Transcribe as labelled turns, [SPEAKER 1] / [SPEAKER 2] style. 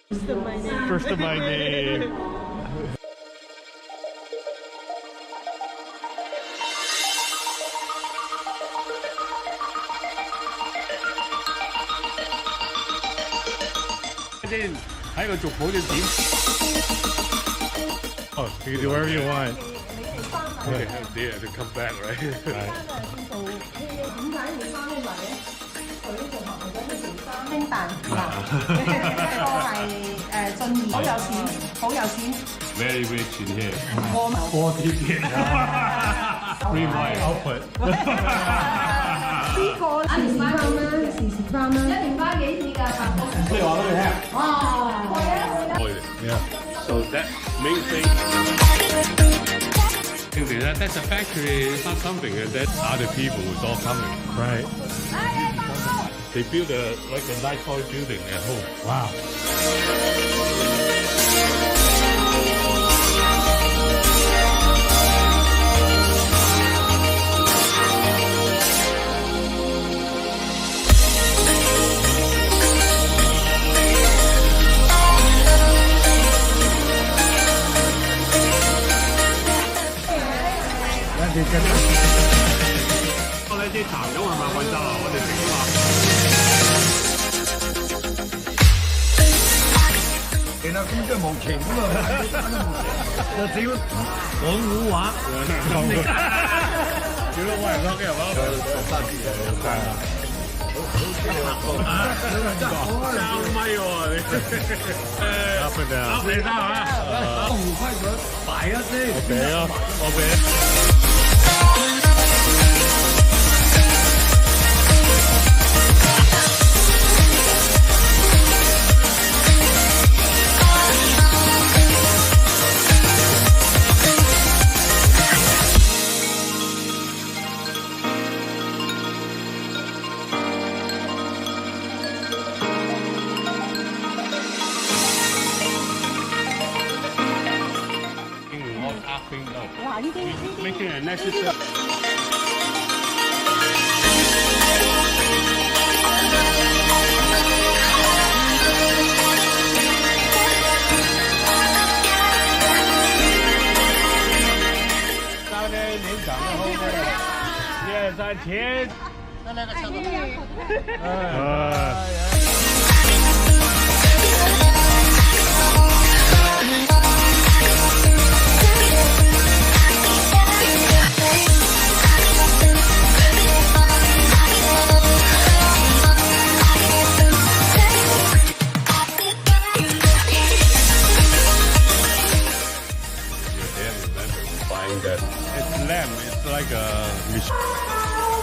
[SPEAKER 1] First of my name. Oh, you can do whatever you want.
[SPEAKER 2] Okay, yeah, to come back, right?
[SPEAKER 3] 兄弟嗱，呢個係俊怡，好有錢，好有錢。
[SPEAKER 2] Very rich in here.
[SPEAKER 1] 40 wine output.
[SPEAKER 3] 呢個時翻啦，一年花幾次㗎？
[SPEAKER 2] 你話俾佢聽。
[SPEAKER 3] 哇！會啊！
[SPEAKER 2] Yeah. So that main thing. That's a factory. It's not something that other people is all coming.
[SPEAKER 1] Right.
[SPEAKER 2] They build like a nice tall building at home.
[SPEAKER 1] Wow. That is good.
[SPEAKER 2] 我哋啲茶種係咪貴州啊？我哋食啊嘛。
[SPEAKER 4] 其實咁即係無情咁啊！就只要講古話，
[SPEAKER 2] 少咗我人講嘅話，三米喎你。
[SPEAKER 1] Up and down.
[SPEAKER 2] 你得啊？
[SPEAKER 4] 江湖規矩擺一先。
[SPEAKER 1] 我俾啊，我俾。
[SPEAKER 3] 哇！呢啲
[SPEAKER 2] Making a necessary.
[SPEAKER 1] 当年年长的后面，也在前。
[SPEAKER 2] Buying that.
[SPEAKER 1] It's lamb. It's like a.